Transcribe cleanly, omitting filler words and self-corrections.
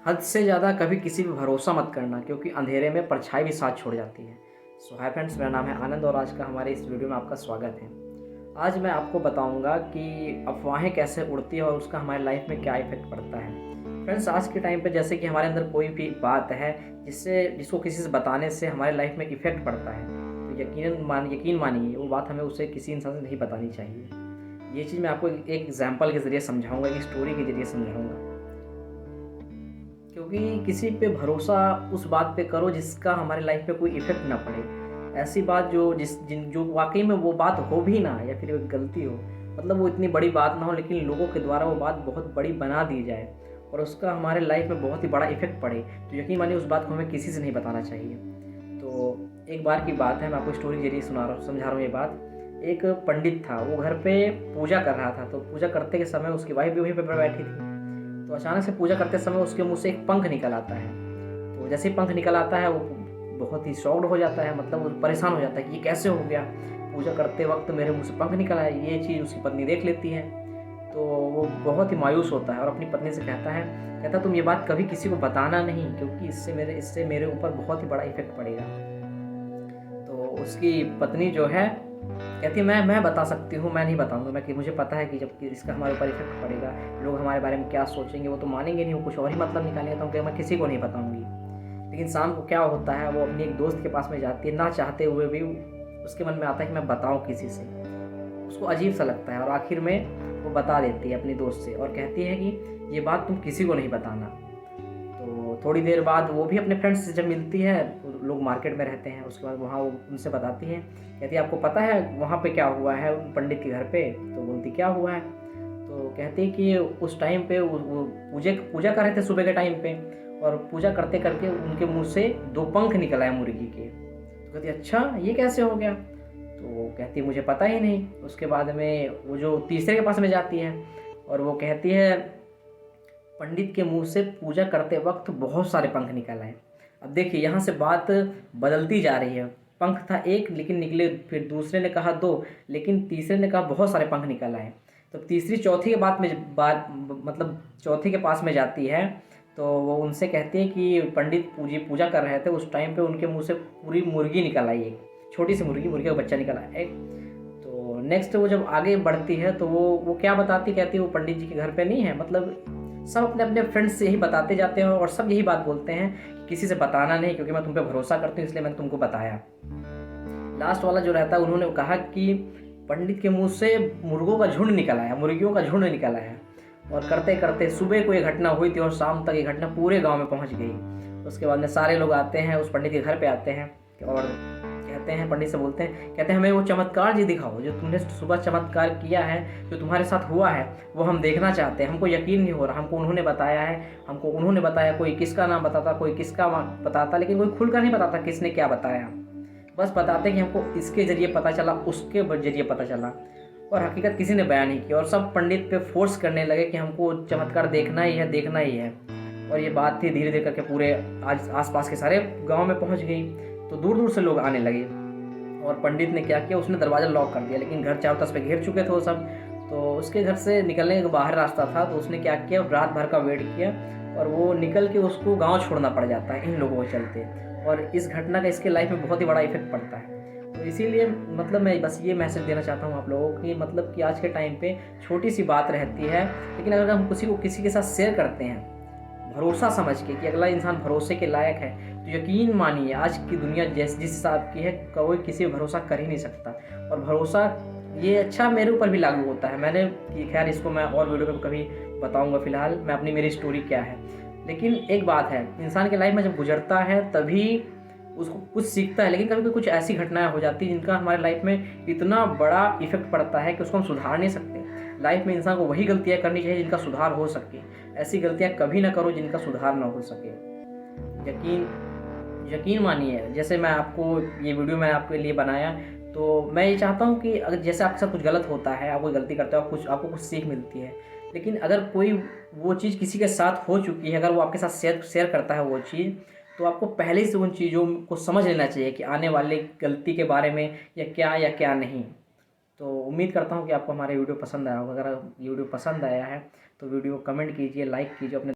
हद से ज़्यादा कभी किसी पे भरोसा मत करना, क्योंकि अंधेरे में परछाई भी साथ छोड़ जाती है। सो हाय फ्रेंड्स, मेरा नाम है आनंद और आज का हमारे इस वीडियो में आपका स्वागत है। आज मैं आपको बताऊंगा कि अफवाहें कैसे उड़ती है और उसका हमारी लाइफ में क्या इफ़ेक्ट पड़ता है। फ्रेंड्स, आज के टाइम पे जैसे कि हमारे अंदर कोई भी बात है जिसको किसी से बताने से हमारे लाइफ में इफ़ेक्ट पड़ता है, तो यकीन मानिए वो बात हमें उसे किसी इंसान से नहीं बतानी चाहिए। ये चीज़ मैं आपको एक एग्जाम्पल के ज़रिए समझाऊँगा, एक स्टोरी के ज़रिए समझाऊँगा। क्योंकि किसी पे भरोसा उस बात पे करो जिसका हमारे लाइफ पे कोई इफ़ेक्ट ना पड़े। ऐसी बात जो वाक़ई में वो बात हो भी ना, या फिर एक गलती हो, मतलब वो इतनी बड़ी बात ना हो लेकिन लोगों के द्वारा वो बात बहुत बड़ी बना दी जाए और उसका हमारे लाइफ में बहुत ही बड़ा इफ़ेक्ट पड़े, तो यकीन मानिए उस बात को हमें किसी से नहीं बताना चाहिए। तो एक बार की बात है, मैं आपको स्टोरी के ज़रिए समझा रहा हूँ ये बात। एक पंडित था, वो घर पे पूजा कर रहा था, तो पूजा करते के समय उसकी वाइफ भी वहीं पे बैठी थी। तो अचानक से पूजा करते समय उसके मुंह से एक पंख निकल आता है। तो जैसे ही पंख निकल आता है वो बहुत ही शॉक्ड हो जाता है, मतलब वो परेशान हो जाता है कि ये कैसे हो गया, पूजा करते वक्त मेरे मुंह से पंख निकल आया। ये चीज़ उसकी पत्नी देख लेती है, तो वो बहुत ही मायूस होता है और अपनी पत्नी से कहता तुम ये बात कभी किसी को बताना नहीं, क्योंकि इससे मेरे ऊपर बहुत ही बड़ा इफेक्ट पड़ेगा। तो उसकी पत्नी जो है कहती है मैं बता सकती हूँ, मैं नहीं बताऊँगा। मैं कि मुझे पता है कि जब इसका हमारे ऊपर इफेक्ट पड़ेगा, लोग हमारे बारे में क्या सोचेंगे, वो तो मानेंगे नहीं, वो कुछ और ही मतलब निकालेंगे, तो मैं किसी को नहीं बताऊँगी। लेकिन शाम को क्या होता है, वो अपनी एक दोस्त के पास में जाती है, ना चाहते हुए भी उसके मन में आता है कि मैं बताऊँ किसी से। उसको अजीब सा लगता है और आखिर में वो बता देती है अपनी दोस्त से और कहती है कि ये बात तुम किसी को नहीं बताना। तो थोड़ी देर बाद वो भी अपने फ्रेंड्स से जब मिलती है, लोग मार्केट में रहते हैं, उसके बाद वहाँ वो उनसे बताती है, कहती है आपको पता है वहाँ पे क्या हुआ है उन पंडित के घर पे? तो बोलती क्या हुआ है? तो कहती है कि उस टाइम पे वो पूजा कर रहे थे सुबह के टाइम पे, और पूजा करते करके उनके मुंह से 2 पंख निकल आए मुर्गी के। तो कहती है अच्छा ये कैसे हो गया? तो कहती है मुझे पता ही नहीं। उसके बाद में वो जो तीसरे के पास में जाती है और वो कहती है पंडित के मुंह से पूजा करते वक्त बहुत सारे पंख निकल आए। अब देखिए यहाँ से बात बदलती जा रही है। पंख था एक लेकिन निकले, फिर दूसरे ने कहा 2, लेकिन तीसरे ने कहा बहुत सारे पंख निकल आए। तो तीसरी चौथी के मतलब चौथी के पास में जाती है, तो वो उनसे कहती है कि पंडित पूजा कर रहे थे, उस टाइम पे उनके मुंह से पूरी मुर्गी निकल आई, एक छोटी सी मुर्गी का बच्चा निकल आया एक। तो नेक्स्ट वो जब आगे बढ़ती है तो वो क्या बताती, कहती है वो पंडित जी के घर पे नहीं है, मतलब सब अपने अपने फ्रेंड्स से यही बताते जाते हैं और सब यही बात बोलते हैं कि किसी से बताना नहीं, क्योंकि मैं तुम पे भरोसा करती हूँ इसलिए मैंने तुमको बताया। लास्ट वाला जो रहता है उन्होंने कहा कि पंडित के मुंह से मुर्गियों का झुंड निकल आया और करते करते सुबह को ये घटना हुई थी और शाम तक ये घटना पूरे गांव में पहुंच गई। उसके बाद में सारे लोग आते हैं, उस पंडित के घर पे आते हैं और कहते हैं, पंडित से बोलते हैं, कहते हैं हमें वो चमत्कार जी दिखाओ जो तुमने सुबह चमत्कार किया है, जो तुम्हारे साथ हुआ है वो हम देखना चाहते हैं। हमको यकीन नहीं हो रहा, हमको उन्होंने बताया, कोई किसका नाम बताता, कोई किसका बताता, लेकिन कोई खुलकर नहीं बताता किसने क्या बताया। बस बताते कि हमको इसके ज़रिए पता चला, उसके ज़रिए पता चला, और हकीकत किसी ने बयान नहीं की। और सब पंडित पे फोर्स करने लगे कि हमको चमत्कार देखना ही है। और ये बात थी धीरे धीरे करके पूरे आज आसपास के सारे गांव में पहुंच गई, तो दूर दूर से लोग आने लगे। और पंडित ने क्या किया, उसने दरवाज़ा लॉक कर दिया, लेकिन घर चारों तरफ से घेर चुके थे वो सब। तो उसके घर से निकलने का बाहर रास्ता था, तो उसने क्या किया, रात भर का वेट किया और वो निकल के उसको गांव छोड़ना पड़ जाता है इन लोगों के चलते। और इस घटना का इसके लाइफ में बहुत ही बड़ा इफेक्ट पड़ता है। तो इसीलिए मतलब मैं बस ये मैसेज देना चाहता हूँ आप लोगों को कि मतलब कि आज के टाइम पे छोटी सी बात रहती है, लेकिन अगर हम किसी के साथ शेयर करते हैं भरोसा समझ के कि अगला इंसान भरोसे के लायक है, तो यकीन मानिए आज की दुनिया जिस हिसाब की है, कोई किसी पर भरोसा कर ही नहीं सकता। और भरोसा ये अच्छा मेरे ऊपर भी लागू होता है। मैंने खैर इसको मैं और वीडियो में कभी बताऊंगा, फिलहाल मैं अपनी मेरी स्टोरी क्या है। लेकिन एक बात है, इंसान के लाइफ में जब गुजरता है तभी उसको कुछ सीखता है, लेकिन कभी कभी कुछ ऐसी घटनाएं हो जाती हैं जिनका हमारे लाइफ में इतना बड़ा इफेक्ट पड़ता है कि उसको हम सुधार नहीं सकते। लाइफ में इंसान को वही गलतियां करनी चाहिए जिनका सुधार हो सके, ऐसी गलतियां कभी ना करो जिनका सुधार ना हो सके। यकीन मानिए, जैसे मैं आपको ये वीडियो मैंने आपके लिए बनाया, तो मैं ये चाहता हूँ कि अगर जैसे आपके साथ कुछ गलत होता है, आप कोई गलती करते हो, आपको कुछ सीख मिलती है, लेकिन अगर कोई वो चीज़ किसी के साथ हो चुकी है, अगर वो आपके साथ शेयर करता है वो चीज़, तो आपको पहले से उन चीज़ों को समझ लेना चाहिए कि आने वाले गलती के बारे में या क्या नहीं। तो उम्मीद करता हूँ कि आपको हमारे वीडियो पसंद आया होगा। अगर ये वीडियो पसंद आया है तो वीडियो कमेंट कीजिए, लाइक कीजिए, अपने